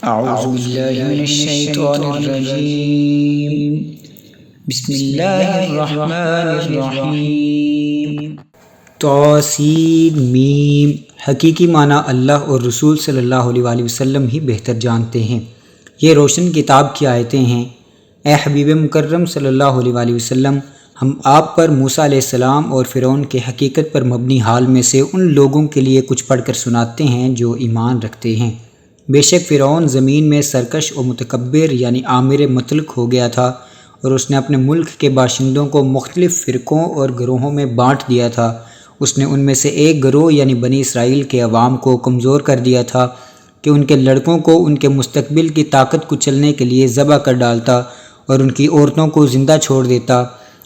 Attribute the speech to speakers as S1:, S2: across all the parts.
S1: اعوذ باللہ من الشیطان الرجیم بسم اللہ الرحمن الرحیم طاسین حقیقی معنی اللہ اور رسول صلی اللہ علیہ وآلہ وسلم ہی بہتر جانتے ہیں۔ یہ روشن کتاب کی آیتیں ہیں۔ اے حبیب مکرم صلی اللہ علیہ وآلہ وسلم، ہم آپ پر موسیٰ علیہ السلام اور فرعون کے حقیقت پر مبنی حال میں سے ان لوگوں کے لیے کچھ پڑھ کر سناتے ہیں جو ایمان رکھتے ہیں۔ بے شک فرعون زمین میں سرکش و متکبر یعنی آمر مطلق ہو گیا تھا، اور اس نے اپنے ملک کے باشندوں کو مختلف فرقوں اور گروہوں میں بانٹ دیا تھا۔ اس نے ان میں سے ایک گروہ یعنی بنی اسرائیل کے عوام کو کمزور کر دیا تھا کہ ان کے لڑکوں کو ان کے مستقبل کی طاقت کو چلنے کے لیے ذبح کر ڈالتا اور ان کی عورتوں کو زندہ چھوڑ دیتا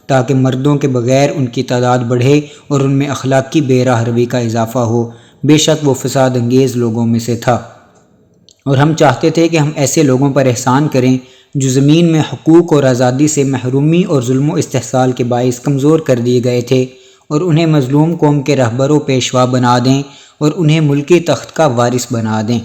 S1: تاکہ مردوں کے بغیر ان کی تعداد بڑھے اور ان میں اخلاقی بے راہ روی کا اضافہ ہو۔ بے شک وہ فساد انگیز لوگوں میں سے تھا، اور ہم چاہتے تھے کہ ہم ایسے لوگوں پر احسان کریں جو زمین میں حقوق اور آزادی سے محرومی اور ظلم و استحصال کے باعث کمزور کر دیے گئے تھے، اور انہیں مظلوم قوم کے رہبر و پیشوا بنا دیں اور انہیں ملکی تخت کا وارث بنا دیں،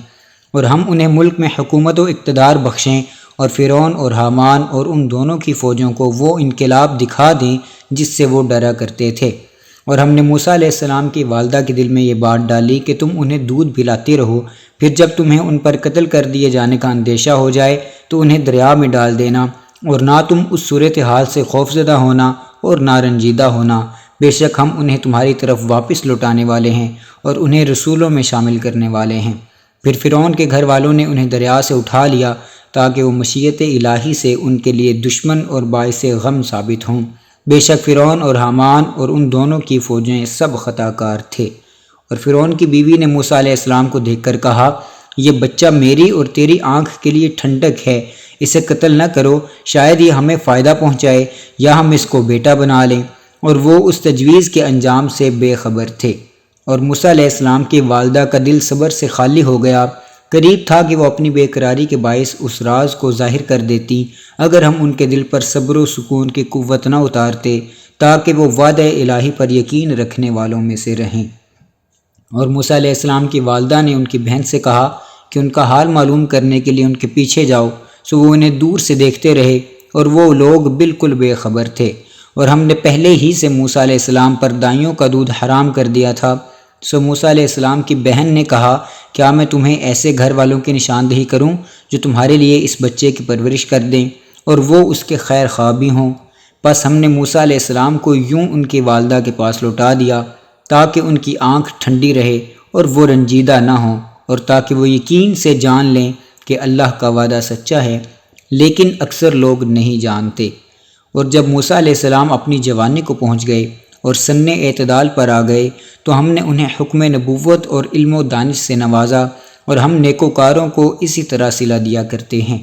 S1: اور ہم انہیں ملک میں حکومت و اقتدار بخشیں اور فرعون اور حامان اور ان دونوں کی فوجوں کو وہ انقلاب دکھا دیں جس سے وہ ڈرا کرتے تھے۔ اور ہم نے موسیٰ علیہ السلام کی والدہ کے دل میں یہ بات ڈالی کہ تم انہیں دودھ پلاتے رہو، پھر جب تمہیں ان پر قتل کر دیے جانے کا اندیشہ ہو جائے تو انہیں دریا میں ڈال دینا، اور نہ تم اس صورتحال سے خوفزدہ ہونا اور نہ رنجیدہ ہونا۔ بے شک ہم انہیں تمہاری طرف واپس لوٹانے والے ہیں اور انہیں رسولوں میں شامل کرنے والے ہیں۔ پھر فرعون کے گھر والوں نے انہیں دریا سے اٹھا لیا تاکہ وہ مشیت الہی سے ان کے لیے دشمن اور باعث غم ثابت ہوں۔ بے شک فرعون اور حامان اور ان دونوں کی فوجیں سب خطا کار تھے۔ اور فرعون کی بیوی نے موسیٰ علیہ السلام کو دیکھ کر کہا، یہ بچہ میری اور تیری آنکھ کے لیے ٹھنڈک ہے، اسے قتل نہ کرو، شاید یہ ہمیں فائدہ پہنچائے یا ہم اس کو بیٹا بنا لیں۔ اور وہ اس تجویز کے انجام سے بے خبر تھے۔ اور موسیٰ علیہ السلام کی والدہ کا دل صبر سے خالی ہو گیا، قریب تھا کہ وہ اپنی بے قراری کے باعث اس راز کو ظاہر کر دیتی اگر ہم ان کے دل پر صبر و سکون کی قوت نہ اتارتے تاکہ وہ وعدہ الہی پر یقین رکھنے والوں میں سے رہیں۔ اور موسیٰ علیہ السلام کی والدہ نے ان کی بہن سے کہا کہ ان کا حال معلوم کرنے کے لیے ان کے پیچھے جاؤ، سو وہ انہیں دور سے دیکھتے رہے اور وہ لوگ بالکل بے خبر تھے۔ اور ہم نے پہلے ہی سے موسیٰ علیہ السلام پر دائیوں کا دودھ حرام کر دیا تھا، سو موسیٰ علیہ السلام کی بہن نے کہا، کیا میں تمہیں ایسے گھر والوں کی نشاندہی کروں جو تمہارے لیے اس بچے کی پرورش کر دیں اور وہ اس کے خیر خواہ بھی ہوں؟ پس ہم نے موسیٰ علیہ السلام کو یوں ان کی والدہ کے پاس لوٹا دیا تاکہ ان کی آنکھ ٹھنڈی رہے اور وہ رنجیدہ نہ ہوں، اور تاکہ وہ یقین سے جان لیں کہ اللہ کا وعدہ سچا ہے، لیکن اکثر لوگ نہیں جانتے۔ اور جب موسیٰ علیہ السلام اپنی جوانی کو پہنچ گئے اور سن اعتدال پر آ گئے تو ہم نے انہیں حکم نبوت اور علم و دانش سے نوازا، اور ہم نیکوکاروں کو اسی طرح صلہ دیا کرتے ہیں۔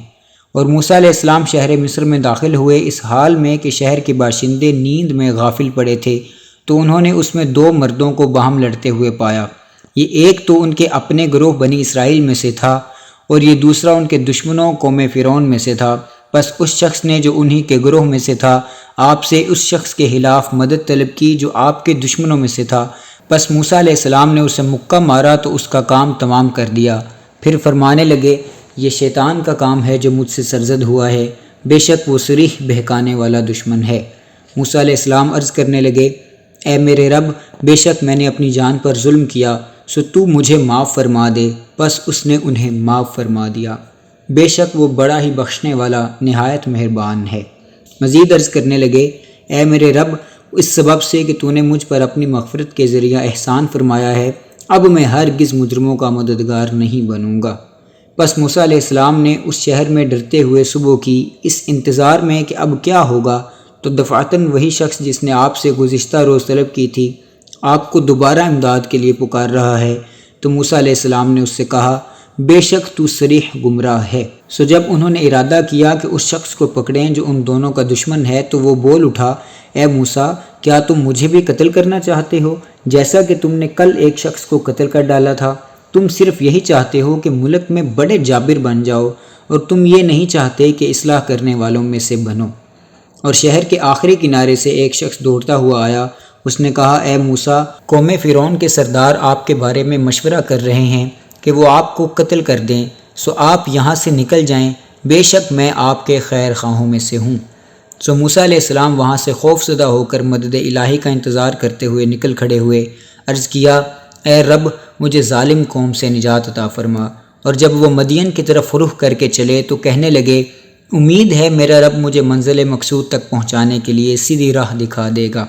S1: اور موسیٰ علیہ السلام شہر مصر میں داخل ہوئے اس حال میں کہ شہر کے باشندے نیند میں غافل پڑے تھے، تو انہوں نے اس میں دو مردوں کو باہم لڑتے ہوئے پایا۔ یہ ایک تو ان کے اپنے گروہ بنی اسرائیل میں سے تھا اور یہ دوسرا ان کے دشمنوں قوم فرعون میں سے تھا۔ پس اس شخص نے جو انہی کے گروہ میں سے تھا آپ سے اس شخص کے خلاف مدد طلب کی جو آپ کے دشمنوں میں سے تھا۔ پس موسیٰ علیہ السلام نے اسے مکہ مارا تو اس کا کام تمام کر دیا۔ پھر فرمانے لگے، یہ شیطان کا کام ہے جو مجھ سے سرزد ہوا ہے، بے شک وہ صریح بہکانے والا دشمن ہے۔ موسیٰ علیہ السلام عرض کرنے لگے، اے میرے رب، بے شک میں نے اپنی جان پر ظلم کیا، سو تو مجھے معاف فرما دے۔ پس اس نے انہیں معاف فرما دیا، بے شک وہ بڑا ہی بخشنے والا نہایت مہربان ہے۔ مزید عرض کرنے لگے، اے میرے رب، اس سبب سے کہ تو نے مجھ پر اپنی مغفرت کے ذریعہ احسان فرمایا ہے، اب میں ہرگز مجرموں کا مددگار نہیں بنوں گا۔ پس موسیٰ علیہ السلام نے اس شہر میں ڈرتے ہوئے صبح کی، اس انتظار میں کہ اب کیا ہوگا، تو دفعتاً وہی شخص جس نے آپ سے گزشتہ روز طلب کی تھی آپ کو دوبارہ امداد کے لیے پکار رہا ہے۔ تو موسیٰ علیہ السلام نے اس سے کہا، بے شک تو صریح گمراہ ہے۔ سو جب انہوں نے ارادہ کیا کہ اس شخص کو پکڑیں جو ان دونوں کا دشمن ہے تو وہ بول اٹھا، اے موسیٰ، کیا تم مجھے بھی قتل کرنا چاہتے ہو جیسا کہ تم نے کل ایک شخص کو قتل کر ڈالا تھا؟ تم صرف یہی چاہتے ہو کہ ملک میں بڑے جابر بن جاؤ، اور تم یہ نہیں چاہتے کہ اصلاح کرنے والوں میں سے بنو۔ اور شہر کے آخری کنارے سے ایک شخص دوڑتا ہوا آیا، اس نے کہا، اے موسیٰ، قوم فرعون کے سردار آپ کے بارے میں مشورہ کر رہے ہیں کہ وہ آپ کو قتل کر دیں، سو آپ یہاں سے نکل جائیں، بے شک میں آپ کے خیر خواہوں میں سے ہوں۔ سو موسیٰ علیہ السلام وہاں سے خوف زدہ ہو کر مدد الہی کا انتظار کرتے ہوئے نکل کھڑے ہوئے۔ عرض کیا، اے رب مجھے ظالم قوم سے نجات عطا فرما۔ اور جب وہ مدین کی طرف رخ کر کے چلے تو کہنے لگے، امید ہے میرا رب مجھے منزل مقصود تک پہنچانے کے لیے سیدھی راہ دکھا دے گا۔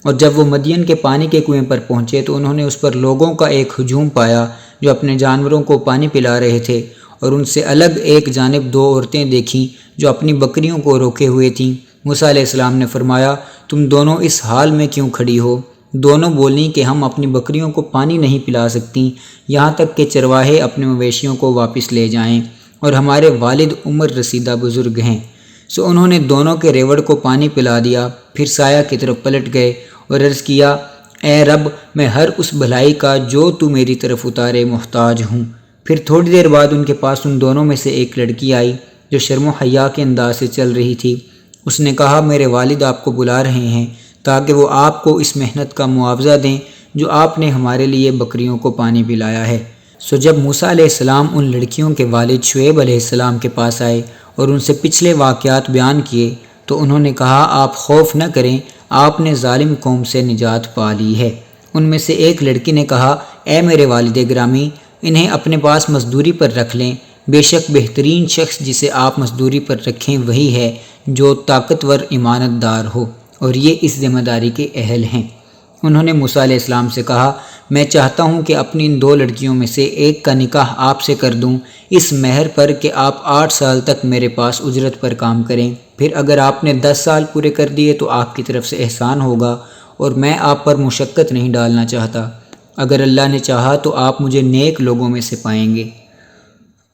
S1: اور جب وہ مدین کے پانی کے کنویں پر پہنچے تو انہوں نے اس پر لوگوں کا ایک ہجوم پایا جو اپنے جانوروں کو پانی پلا رہے تھے، اور ان سے الگ ایک جانب 2 عورتیں دیکھیں جو اپنی بکریوں کو روکے ہوئے تھیں۔ موسیٰ علیہ السلام نے فرمایا، تم دونوں اس حال میں کیوں کھڑی ہو؟ دونوں بولیں کہ ہم اپنی بکریوں کو پانی نہیں پلا سکتی یہاں تک کہ چرواہے اپنے مویشیوں کو واپس لے جائیں، اور ہمارے والد عمر رسیدہ بزرگ ہیں۔ سو انہوں نے دونوں کے ریوڑ کو پانی پلا دیا، پھر سایہ کی طرف پلٹ گئے اور عرض کیا، اے رب میں ہر اس بھلائی کا جو تو میری طرف اتارے محتاج ہوں۔ پھر تھوڑی دیر بعد ان کے پاس ان دونوں میں سے ایک لڑکی آئی جو شرم و حیا کے انداز سے چل رہی تھی۔ اس نے کہا، میرے والد آپ کو بلا رہے ہیں تاکہ وہ آپ کو اس محنت کا معاوضہ دیں جو آپ نے ہمارے لیے بکریوں کو پانی پلایا ہے۔ سو جب موسیٰ علیہ السلام ان لڑکیوں کے والد شعیب علیہ السلام کے پاس آئے اور ان سے پچھلے واقعات بیان کیے تو انہوں نے کہا، آپ خوف نہ کریں، آپ نے ظالم قوم سے نجات پا لی ہے۔ ان میں سے ایک لڑکی نے کہا، اے میرے والد گرامی، انہیں اپنے پاس مزدوری پر رکھ لیں، بے شک بہترین شخص جسے آپ مزدوری پر رکھیں وہی ہے جو طاقتور امانت دار ہو، اور یہ اس ذمہ داری کے اہل ہیں۔ انہوں نے موسیٰ علیہ السلام سے کہا، میں چاہتا ہوں کہ اپنی ان 2 لڑکیوں میں سے ایک کا نکاح آپ سے کر دوں، اس مہر پر کہ آپ 8 سال تک میرے پاس اجرت پر کام کریں، پھر اگر آپ نے 10 سال پورے کر دیے تو آپ کی طرف سے احسان ہوگا، اور میں آپ پر مشقت نہیں ڈالنا چاہتا۔ اگر اللہ نے چاہا تو آپ مجھے نیک لوگوں میں سے پائیں گے۔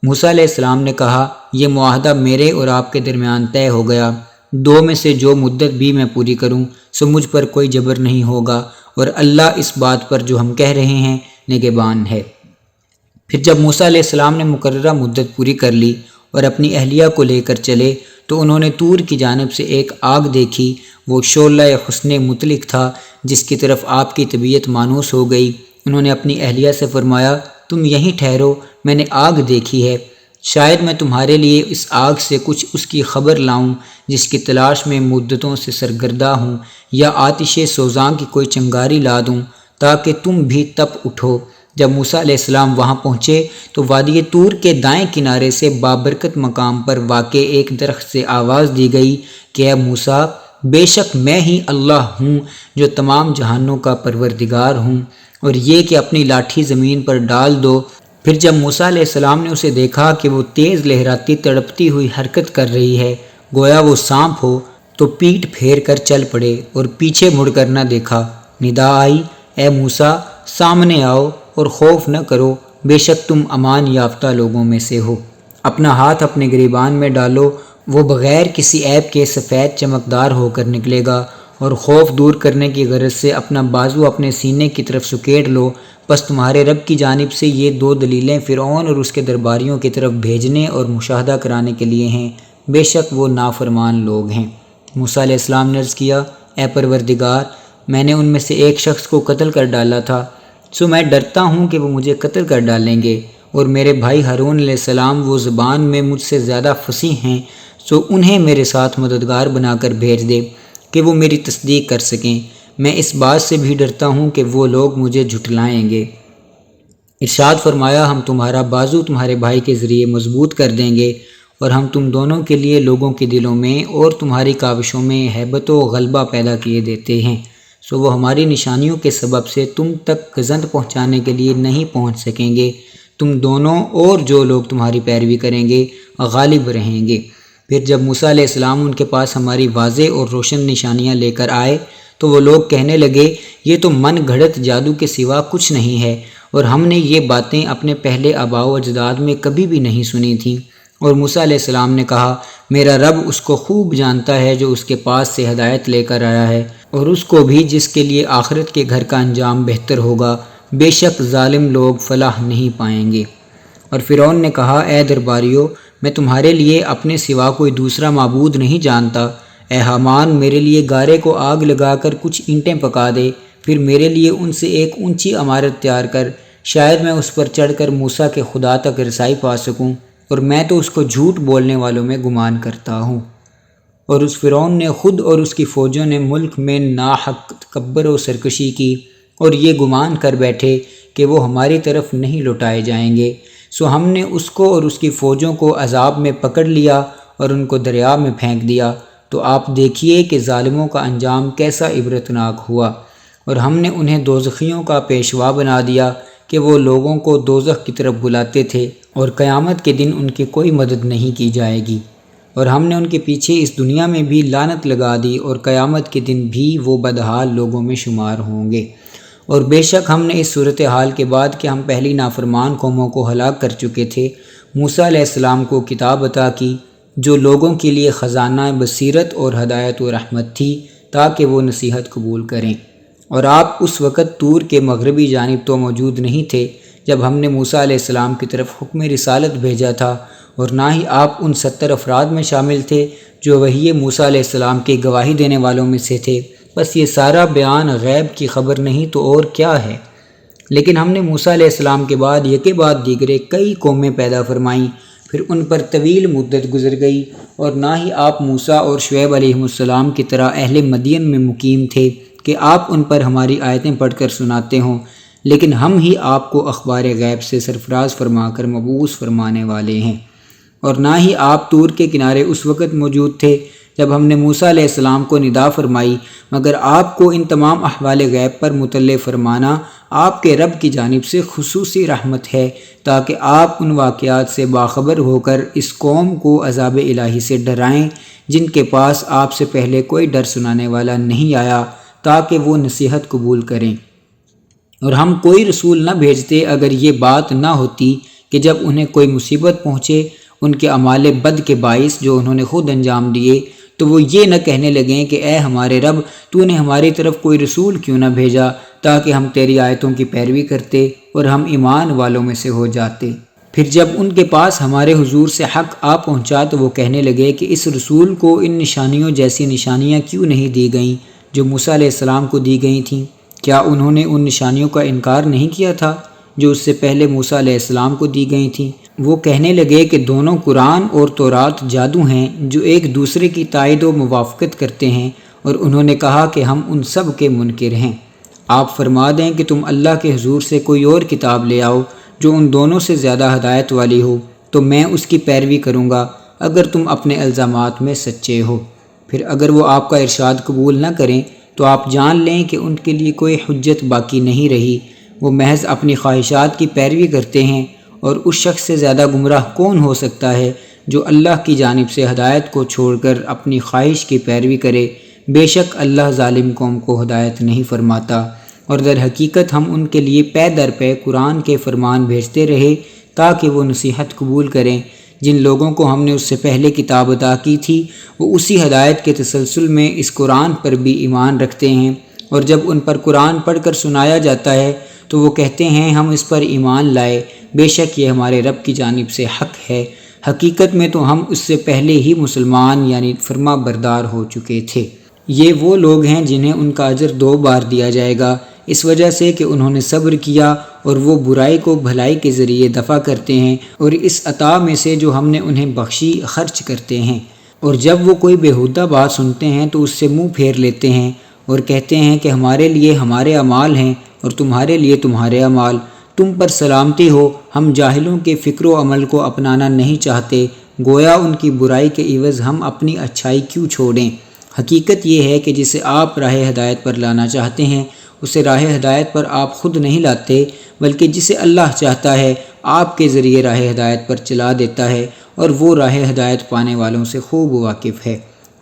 S1: موسیٰ علیہ السلام نے کہا، یہ معاہدہ میرے اور آپ کے درمیان طے ہو گیا، 2 میں سے جو مدت بھی میں پوری کروں سو مجھ پر کوئی جبر نہیں ہوگا، اور اللہ اس بات پر جو ہم کہہ رہے ہیں نگہبان ہے۔ پھر جب موسیٰ علیہ السلام نے مقررہ مدت پوری کر لی اور اپنی اہلیہ کو لے کر چلے تو انہوں نے طور کی جانب سے ایک آگ دیکھی، وہ شعلہ حسن مطلق تھا جس کی طرف آپ کی طبیعت مانوس ہو گئی۔ انہوں نے اپنی اہلیہ سے فرمایا، تم یہیں ٹھہرو، میں نے آگ دیکھی ہے، شاید میں تمہارے لیے اس آگ سے کچھ اس کی خبر لاؤں جس کی تلاش میں مدتوں سے سرگردہ ہوں، یا آتش سوزاں کی کوئی چنگاری لا دوں تاکہ تم بھی تپ اٹھو۔ جب موسیٰ علیہ السلام وہاں پہنچے تو وادی طور کے دائیں کنارے سے بابرکت مقام پر واقع ایک درخت سے آواز دی گئی کہ اے موسیٰ، بے شک میں ہی اللہ ہوں جو تمام جہانوں کا پروردگار ہوں، اور یہ کہ اپنی لاٹھی زمین پر ڈال دو۔ پھر جب موسیٰ علیہ السلام نے اسے دیکھا کہ وہ تیز لہراتی تڑپتی ہوئی حرکت کر رہی ہے گویا وہ سانپ ہو، تو پیٹھ پھیر کر چل پڑے اور پیچھے مڑ کر نہ دیکھا۔ ندا آئی، اے موسیٰ، سامنے آؤ اور خوف نہ کرو، بے شک تم امان یافتہ لوگوں میں سے ہو۔ اپنا ہاتھ اپنے گریبان میں ڈالو، وہ بغیر کسی عیب کے سفید چمکدار ہو کر نکلے گا، اور خوف دور کرنے کی غرض سے اپنا بازو اپنے سینے کی طرف سکیڑ لو۔ بس تمہارے رب کی جانب سے یہ 2 دلیلیں فرعون اور اس کے درباریوں کی طرف بھیجنے اور مشاہدہ کرانے کے لیے ہیں، بے شک وہ نافرمان لوگ ہیں۔ موسیٰ علیہ السلام نے عرض کیا، اے پروردگار، میں نے ان میں سے ایک شخص کو قتل کر ڈالا تھا، سو میں ڈرتا ہوں کہ وہ مجھے قتل کر ڈالیں گے، اور میرے بھائی ہارون علیہ السلام وہ زبان میں مجھ سے زیادہ فصیح ہیں، سو انہیں میرے ساتھ مددگار بنا کر بھیج دے کہ وہ میری تصدیق کر سکیں۔ میں اس بات سے بھی ڈرتا ہوں کہ وہ لوگ مجھے جھٹلائیں گے۔ ارشاد فرمایا، ہم تمہارا بازو تمہارے بھائی کے ذریعے مضبوط کر دیں گے، اور ہم تم دونوں کے لیے لوگوں کے دلوں میں اور تمہاری کاوشوں میں ہیبت و غلبہ پیدا کیے دیتے ہیں، سو وہ ہماری نشانیوں کے سبب سے تم تک گزند پہنچانے کے لیے نہیں پہنچ سکیں گے۔ تم دونوں اور جو لوگ تمہاری پیروی کریں گے غالب رہیں گے۔ پھر جب موسیٰ علیہ السلام ان کے پاس ہماری واضح اور روشن نشانیاں لے کر آئے تو وہ لوگ کہنے لگے، یہ تو من گھڑت جادو کے سوا کچھ نہیں ہے، اور ہم نے یہ باتیں اپنے پہلے آباء و اجداد میں کبھی بھی نہیں سنی تھیں۔ اور موسیٰ علیہ السلام نے کہا، میرا رب اس کو خوب جانتا ہے جو اس کے پاس سے ہدایت لے کر آیا ہے، اور اس کو بھی جس کے لیے آخرت کے گھر کا انجام بہتر ہوگا، بے شک ظالم لوگ فلاح نہیں پائیں گے۔ اور فرعون نے کہا، اے درباریو، میں تمہارے لیے اپنے سوا کوئی دوسرا معبود نہیں جانتا، اے حامان میرے لیے گارے کو آگ لگا کر کچھ اینٹیں پکا دے، پھر میرے لیے ان سے ایک اونچی عمارت تیار کر، شاید میں اس پر چڑھ کر موسیٰ کے خدا تک رسائی پا سکوں۔ اور میں تو اس کو جھوٹ بولنے والوں میں گمان کرتا ہوں۔ اور اس فرعون نے خود اور اس کی فوجوں نے ملک میں ناحق تکبر و سرکشی کی، اور یہ گمان کر بیٹھے کہ وہ ہماری طرف نہیں لوٹائے جائیں گے، سو ہم نے اس کو اور اس کی فوجوں کو عذاب میں پکڑ لیا اور ان کو دریا میں پھینک دیا۔ تو آپ دیکھیے کہ ظالموں کا انجام کیسا عبرتناک ہوا، اور ہم نے انہیں دوزخیوں کا پیشوا بنا دیا کہ وہ لوگوں کو دوزخ کی طرف بلاتے تھے، اور قیامت کے دن ان کی کوئی مدد نہیں کی جائے گی۔ اور ہم نے ان کے پیچھے اس دنیا میں بھی لعنت لگا دی، اور قیامت کے دن بھی وہ بدحال لوگوں میں شمار ہوں گے۔ اور بے شک ہم نے اس صورتحال کے بعد کہ ہم پہلی نافرمان قوموں کو ہلاک کر چکے تھے، موسیٰ علیہ السلام کو کتاب عطا کی جو لوگوں کے لیے خزانہ بصیرت اور ہدایت و رحمت تھی تاکہ وہ نصیحت قبول کریں۔ اور آپ اس وقت طور کے مغربی جانب تو موجود نہیں تھے جب ہم نے موسیٰ علیہ السلام کی طرف حکم رسالت بھیجا تھا، اور نہ ہی آپ ان 70 افراد میں شامل تھے جو وحی موسیٰ علیہ السلام کی گواہی دینے والوں میں سے تھے۔ بس یہ سارا بیان غیب کی خبر نہیں تو اور کیا ہے۔ لیکن ہم نے موسیٰ علیہ السلام کے بعد یکے بعد دیگرے کئی قومیں پیدا فرمائیں، پھر ان پر طویل مدت گزر گئی، اور نہ ہی آپ موسیٰ اور شعیب علیہ السلام کی طرح اہل مدین میں مقیم تھے کہ آپ ان پر ہماری آیتیں پڑھ کر سناتے ہوں، لیکن ہم ہی آپ کو اخبار غیب سے سرفراز فرما کر مبعوث فرمانے والے ہیں۔ اور نہ ہی آپ طور کے کنارے اس وقت موجود تھے جب ہم نے موسیٰ علیہ السلام کو ندا فرمائی، مگر آپ کو ان تمام احوال غیب پر مطلع فرمانا آپ کے رب کی جانب سے خصوصی رحمت ہے، تاکہ آپ ان واقعات سے باخبر ہو کر اس قوم کو عذاب الہی سے ڈرائیں جن کے پاس آپ سے پہلے کوئی ڈر سنانے والا نہیں آیا، تاکہ وہ نصیحت قبول کریں۔ اور ہم کوئی رسول نہ بھیجتے اگر یہ بات نہ ہوتی کہ جب انہیں کوئی مصیبت پہنچے ان کے اعمال بد کے باعث جو انہوں نے خود انجام دیے، تو وہ یہ نہ کہنے لگیں کہ اے ہمارے رب، تو نے ہماری طرف کوئی رسول کیوں نہ بھیجا تاکہ ہم تیری آیتوں کی پیروی کرتے اور ہم ایمان والوں میں سے ہو جاتے۔ پھر جب ان کے پاس ہمارے حضور سے حق آ پہنچا تو وہ کہنے لگے کہ اس رسول کو ان نشانیوں جیسی نشانیاں کیوں نہیں دی گئیں جو موسیٰ علیہ السلام کو دی گئی تھیں؟ کیا انہوں نے ان نشانیوں کا انکار نہیں کیا تھا جو اس سے پہلے موسیٰ علیہ السلام کو دی گئی تھیں؟ وہ کہنے لگے کہ دونوں قرآن اور تورات جادو ہیں جو ایک دوسرے کی تائید و موافقت کرتے ہیں، اور انہوں نے کہا کہ ہم ان سب کے منکر ہیں۔ آپ فرما دیں کہ تم اللہ کے حضور سے کوئی اور کتاب لے آؤ جو ان دونوں سے زیادہ ہدایت والی ہو، تو میں اس کی پیروی کروں گا اگر تم اپنے الزامات میں سچے ہو۔ پھر اگر وہ آپ کا ارشاد قبول نہ کریں تو آپ جان لیں کہ ان کے لیے کوئی حجت باقی نہیں رہی، وہ محض اپنی خواہشات کی پیروی کرتے ہیں، اور اس شخص سے زیادہ گمراہ کون ہو سکتا ہے جو اللہ کی جانب سے ہدایت کو چھوڑ کر اپنی خواہش کی پیروی کرے۔ بے شک اللہ ظالم قوم کو ہدایت نہیں فرماتا۔ اور در حقیقت ہم ان کے لیے پے در پے قرآن کے فرمان بھیجتے رہے تاکہ وہ نصیحت قبول کریں۔ جن لوگوں کو ہم نے اس سے پہلے کتاب عطا کی تھی وہ اسی ہدایت کے تسلسل میں اس قرآن پر بھی ایمان رکھتے ہیں، اور جب ان پر قرآن پڑھ کر سنایا جاتا ہے تو وہ کہتے ہیں ہم اس پر ایمان لائے، بے شک یہ ہمارے رب کی جانب سے حق ہے، حقیقت میں تو ہم اس سے پہلے ہی مسلمان یعنی فرما بردار ہو چکے تھے۔ یہ وہ لوگ ہیں جنہیں ان کا اجر 2 بار دیا جائے گا، اس وجہ سے کہ انہوں نے صبر کیا اور وہ برائی کو بھلائی کے ذریعے دفع کرتے ہیں، اور اس عطا میں سے جو ہم نے انہیں بخشی خرچ کرتے ہیں۔ اور جب وہ کوئی بیہودہ بات سنتے ہیں تو اس سے منہ پھیر لیتے ہیں اور کہتے ہیں کہ ہمارے لیے ہمارے اعمال ہیں اور تمہارے لیے تمہارے اعمال، تم پر سلامتی ہو، ہم جاہلوں کے فکر و عمل کو اپنانا نہیں چاہتے، گویا ان کی برائی کے عوض ہم اپنی اچھائی کیوں چھوڑیں۔ حقیقت یہ ہے کہ جسے آپ راہ ہدایت پر لانا چاہتے ہیں اسے راہ ہدایت پر آپ خود نہیں لاتے، بلکہ جسے اللہ چاہتا ہے آپ کے ذریعے راہ ہدایت پر چلا دیتا ہے، اور وہ راہ ہدایت پانے والوں سے خوب واقف ہے۔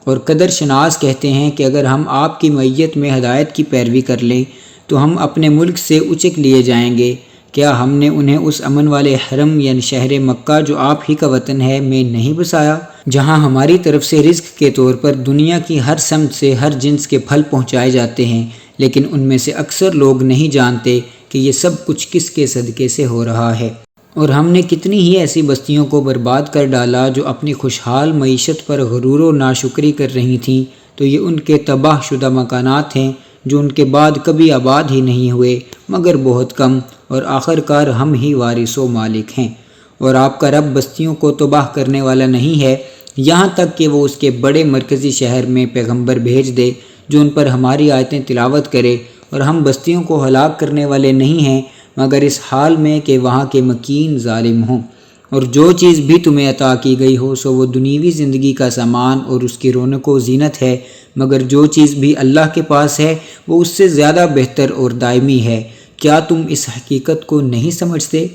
S1: اور قدر شناس کہتے ہیں کہ اگر ہم آپ کی معیت میں ہدایت کی پیروی کر لیں تو ہم اپنے ملک سے اچک لیے جائیں گے۔ کیا ہم نے انہیں اس امن والے حرم یعنی شہر مکہ جو آپ ہی کا وطن ہے میں نہیں بسایا، جہاں ہماری طرف سے رزق کے طور پر دنیا کی ہر سمت سے ہر جنس کے پھل پہنچائے جاتے ہیں، لیکن ان میں سے اکثر لوگ نہیں جانتے کہ یہ سب کچھ کس کے صدقے سے ہو رہا ہے۔ اور ہم نے کتنی ہی ایسی بستیوں کو برباد کر ڈالا جو اپنی خوشحال معیشت پر غرور و ناشکری کر رہی تھیں، تو یہ ان کے تباہ شدہ مکانات ہیں جو ان کے بعد کبھی آباد ہی نہیں ہوئے مگر بہت کم، اور آخر کار ہم ہی وارث و مالک ہیں۔ اور آپ کا رب بستیوں کو تباہ کرنے والا نہیں ہے یہاں تک کہ وہ اس کے بڑے مرکزی شہر میں پیغمبر بھیج دے جو ان پر ہماری آیتیں تلاوت کرے، اور ہم بستیوں کو ہلاک کرنے والے نہیں ہیں مگر اس حال میں کہ وہاں کے مکین ظالم ہوں۔ اور جو چیز بھی تمہیں عطا کی گئی ہو سو وہ دنیوی زندگی کا سامان اور اس کی رونق و زینت ہے، مگر جو چیز بھی اللہ کے پاس ہے وہ اس سے زیادہ بہتر اور دائمی ہے۔ کیا تم اس حقیقت کو نہیں سمجھتے؟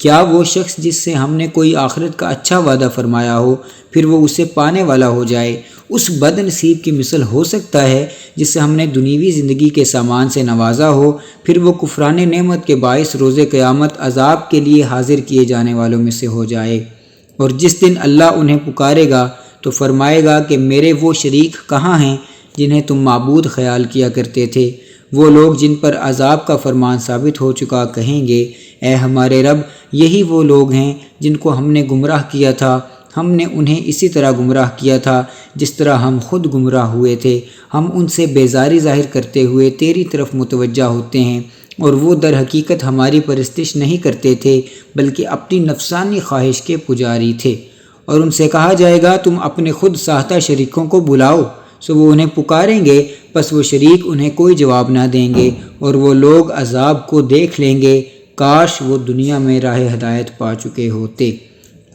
S1: کیا وہ شخص جس سے ہم نے کوئی آخرت کا اچھا وعدہ فرمایا ہو پھر وہ اسے پانے والا ہو جائے، اس بد نصیب کی مثل ہو سکتا ہے جس سے ہم نے دنیوی زندگی کے سامان سے نوازا ہو، پھر وہ کفران نعمت کے باعث روز قیامت عذاب کے لیے حاضر کیے جانے والوں میں سے ہو جائے؟ اور جس دن اللہ انہیں پکارے گا تو فرمائے گا کہ میرے وہ شریک کہاں ہیں جنہیں تم معبود خیال کیا کرتے تھے؟ وہ لوگ جن پر عذاب کا فرمان ثابت ہو چکا کہیں گے اے ہمارے رب، یہی وہ لوگ ہیں جن کو ہم نے گمراہ کیا تھا، ہم نے انہیں اسی طرح گمراہ کیا تھا جس طرح ہم خود گمراہ ہوئے تھے۔ ہم ان سے بیزاری ظاہر کرتے ہوئے تیری طرف متوجہ ہوتے ہیں، اور وہ در حقیقت ہماری پرستش نہیں کرتے تھے بلکہ اپنی نفسانی خواہش کے پجاری تھے۔ اور ان سے کہا جائے گا تم اپنے خود ساختہ شریکوں کو بلاؤ، سو وہ انہیں پکاریں گے پس وہ شریک انہیں کوئی جواب نہ دیں گے، اور وہ لوگ عذاب کو دیکھ لیں گے، کاش وہ دنیا میں راہ ہدایت پا چکے ہوتے۔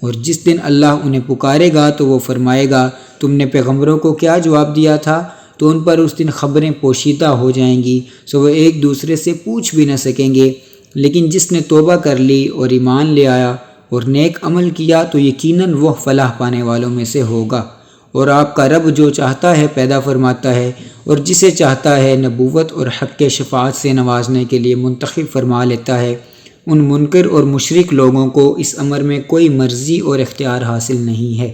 S1: اور جس دن اللہ انہیں پکارے گا تو وہ فرمائے گا تم نے پیغمبروں کو کیا جواب دیا تھا؟ تو ان پر اس دن خبریں پوشیدہ ہو جائیں گی، سو وہ ایک دوسرے سے پوچھ بھی نہ سکیں گے۔ لیکن جس نے توبہ کر لی اور ایمان لے آیا اور نیک عمل کیا تو یقیناً وہ فلاح پانے والوں میں سے ہوگا۔ اور آپ کا رب جو چاہتا ہے پیدا فرماتا ہے، اور جسے چاہتا ہے نبوت اور حق کے شفاعت سے نوازنے کے لیے منتخب فرما لیتا ہے۔ ان منکر اور مشرک لوگوں کو اس امر میں کوئی مرضی اور اختیار حاصل نہیں ہے۔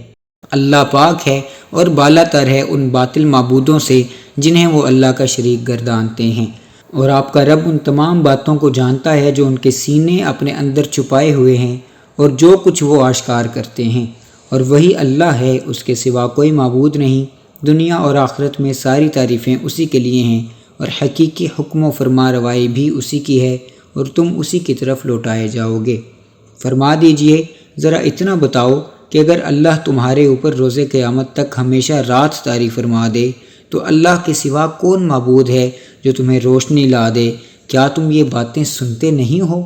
S1: اللہ پاک ہے اور بالا تر ہے ان باطل معبودوں سے جنہیں وہ اللہ کا شریک گردانتے ہیں، اور آپ کا رب ان تمام باتوں کو جانتا ہے جو ان کے سینے اپنے اندر چھپائے ہوئے ہیں اور جو کچھ وہ آشکار کرتے ہیں۔ اور وہی اللہ ہے، اس کے سوا کوئی معبود نہیں۔ دنیا اور آخرت میں ساری تعریفیں اسی کے لیے ہیں، اور حقیقی حکم و فرما روائی بھی اسی کی ہے، اور تم اسی کی طرف لوٹائے جاؤ گے۔ فرما دیجئے ذرا اتنا بتاؤ کہ اگر اللہ تمہارے اوپر روز قیامت تک ہمیشہ رات طاری فرما دے تو اللہ کے سوا کون معبود ہے جو تمہیں روشنی لا دے؟ کیا تم یہ باتیں سنتے نہیں ہو؟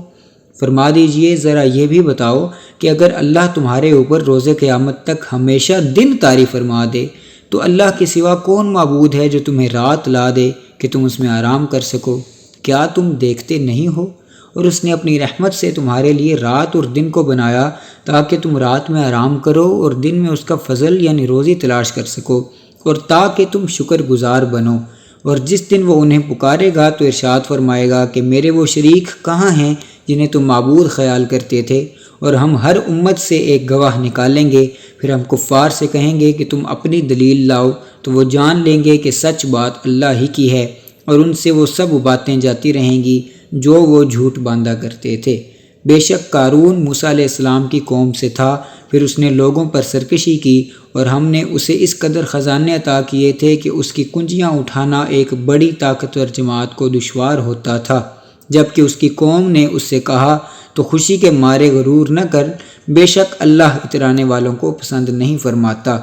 S1: فرما دیجئے ذرا یہ بھی بتاؤ کہ اگر اللہ تمہارے اوپر روز قیامت تک ہمیشہ دن طاری فرما دے تو اللہ کے سوا کون معبود ہے جو تمہیں رات لا دے کہ تم اس میں آرام کر سکو؟ کیا تم دیکھتے نہیں ہو؟ اور اس نے اپنی رحمت سے تمہارے لیے رات اور دن کو بنایا تاکہ تم رات میں آرام کرو اور دن میں اس کا فضل یعنی روزی تلاش کر سکو، اور تاکہ تم شکر گزار بنو۔ اور جس دن وہ انہیں پکارے گا تو ارشاد فرمائے گا کہ میرے وہ شریک کہاں ہیں جنہیں تم معبود خیال کرتے تھے؟ اور ہم ہر امت سے ایک گواہ نکالیں گے، پھر ہم کفار سے کہیں گے کہ تم اپنی دلیل لاؤ، تو وہ جان لیں گے کہ سچ بات اللہ ہی کی ہے، اور ان سے وہ سب باتیں جاتی رہیں گی جو وہ جھوٹ باندھا کرتے تھے۔ بے شک قارون موسیٰ علیہ السلام کی قوم سے تھا، پھر اس نے لوگوں پر سرکشی کی، اور ہم نے اسے اس قدر خزانے عطا کیے تھے کہ اس کی کنجیاں اٹھانا ایک بڑی طاقتور جماعت کو دشوار ہوتا تھا۔ جب کہ اس کی قوم نے اس سے کہا تو خوشی کے مارے غرور نہ کر، بے شک اللہ اترانے والوں کو پسند نہیں فرماتا،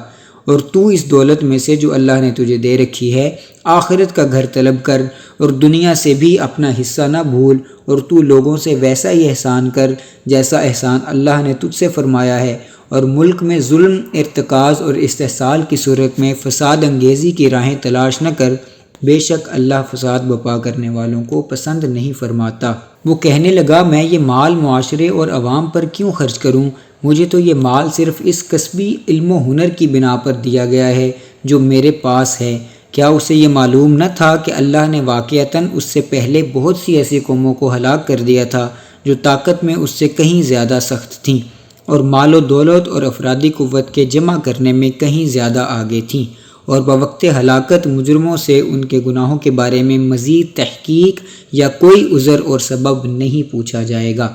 S1: اور تو اس دولت میں سے جو اللہ نے تجھے دے رکھی ہے آخرت کا گھر طلب کر، اور دنیا سے بھی اپنا حصہ نہ بھول، اور تو لوگوں سے ویسا ہی احسان کر جیسا احسان اللہ نے تجھ سے فرمایا ہے، اور ملک میں ظلم، ارتکاز اور استحصال کی صورت میں فساد انگیزی کی راہیں تلاش نہ کر، بے شک اللہ فساد بپا کرنے والوں کو پسند نہیں فرماتا۔ وہ کہنے لگا میں یہ مال معاشرے اور عوام پر کیوں خرچ کروں؟ مجھے تو یہ مال صرف اس کسبی علم و ہنر کی بنا پر دیا گیا ہے جو میرے پاس ہے۔ کیا اسے یہ معلوم نہ تھا کہ اللہ نے واقعتاً اس سے پہلے بہت سی ایسی قوموں کو ہلاک کر دیا تھا جو طاقت میں اس سے کہیں زیادہ سخت تھیں، اور مال و دولت اور افرادی قوت کے جمع کرنے میں کہیں زیادہ آگے تھیں، اور بوقت ہلاکت مجرموں سے ان کے گناہوں کے بارے میں مزید تحقیق یا کوئی عذر اور سبب نہیں پوچھا جائے گا۔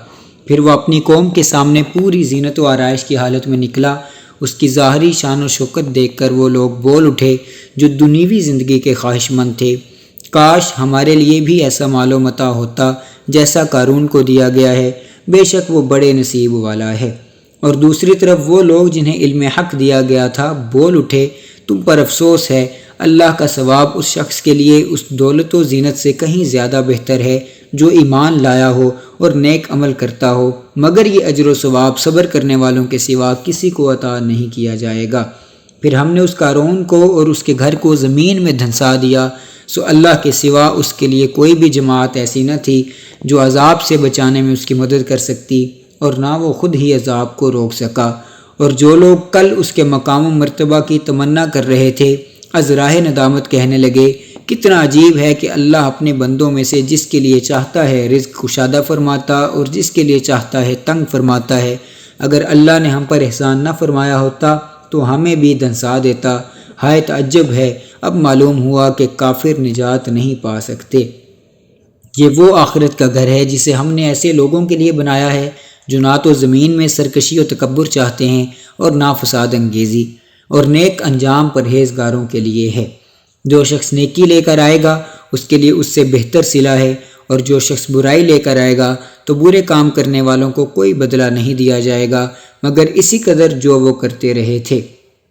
S1: پھر وہ اپنی قوم کے سامنے پوری زینت و آرائش کی حالت میں نکلا۔ اس کی ظاہری شان و شوکت دیکھ کر وہ لوگ بول اٹھے جو دنیوی زندگی کے خواہش مند تھے، کاش ہمارے لیے بھی ایسا مال و متاع ہوتا جیسا قارون کو دیا گیا ہے، بے شک وہ بڑے نصیب والا ہے۔ اور دوسری طرف وہ لوگ جنہیں علم حق دیا گیا تھا بول اٹھے تم پر افسوس ہے، اللہ کا ثواب اس شخص کے لیے اس دولت و زینت سے کہیں زیادہ بہتر ہے جو ایمان لایا ہو اور نیک عمل کرتا ہو، مگر یہ اجر و ثواب صبر کرنے والوں کے سوا کسی کو عطا نہیں کیا جائے گا۔ پھر ہم نے اس قارون کو اور اس کے گھر کو زمین میں دھنسا دیا، سو اللہ کے سوا اس کے لیے کوئی بھی جماعت ایسی نہ تھی جو عذاب سے بچانے میں اس کی مدد کر سکتی، اور نہ وہ خود ہی عذاب کو روک سکا۔ اور جو لوگ کل اس کے مقام و مرتبہ کی تمنا کر رہے تھے از راہ ندامت کہنے لگے، کتنا عجیب ہے کہ اللہ اپنے بندوں میں سے جس کے لیے چاہتا ہے رزق کشادہ فرماتا اور جس کے لیے چاہتا ہے تنگ فرماتا ہے۔ اگر اللہ نے ہم پر احسان نہ فرمایا ہوتا تو ہمیں بھی دھنسا دیتا۔ ہائے تعجب ہے، اب معلوم ہوا کہ کافر نجات نہیں پا سکتے۔ یہ وہ آخرت کا گھر ہے جسے ہم نے ایسے لوگوں کے لیے بنایا ہے جو نہ تو زمین میں سرکشی و تکبر چاہتے ہیں اور نہ فساد انگیزی، اور نیک انجام پرہیزگاروں کے لیے ہے۔ جو شخص نیکی لے کر آئے گا اس کے لیے اس سے بہتر صلہ ہے، اور جو شخص برائی لے کر آئے گا تو برے کام کرنے والوں کو کوئی بدلہ نہیں دیا جائے گا مگر اسی قدر جو وہ کرتے رہے تھے۔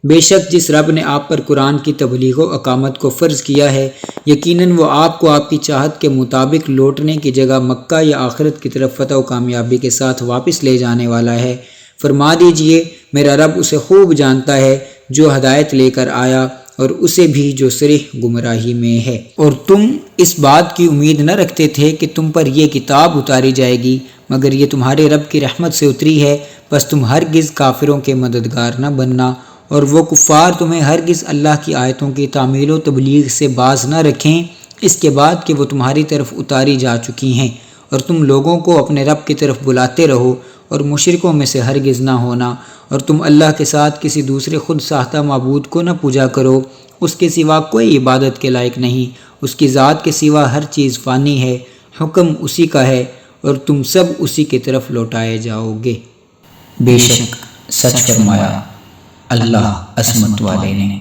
S1: بے شک جس رب نے آپ پر قرآن کی تبلیغ و اقامت کو فرض کیا ہے، یقیناً وہ آپ کو آپ کی چاہت کے مطابق لوٹنے کی جگہ مکہ یا آخرت کی طرف فتح و کامیابی کے ساتھ واپس لے جانے والا ہے۔ فرما دیجئے میرا رب اسے خوب جانتا ہے جو ہدایت لے کر آیا اور اسے بھی جو صریح گمراہی میں ہے۔ اور تم اس بات کی امید نہ رکھتے تھے کہ تم پر یہ کتاب اتاری جائے گی مگر یہ تمہارے رب کی رحمت سے اتری ہے، بس تم ہرگز کافروں کے مددگار نہ بننا، اور وہ کفار تمہیں ہرگز اللہ کی آیتوں کی تعمیل و تبلیغ سے باز نہ رکھیں اس کے بعد کہ وہ تمہاری طرف اتاری جا چکی ہیں، اور تم لوگوں کو اپنے رب کی طرف بلاتے رہو اور مشرکوں میں سے ہرگز نہ ہونا، اور تم اللہ کے ساتھ کسی دوسرے خود ساختہ معبود کو نہ پوجا کرو، اس کے سوا کوئی عبادت کے لائق نہیں، اس کی ذات کے سوا ہر چیز فانی ہے، حکم اسی کا ہے اور تم سب اسی کی طرف لوٹائے جاؤ گے۔
S2: بے شک سچ فرمایا اللہ عصمت والے نے۔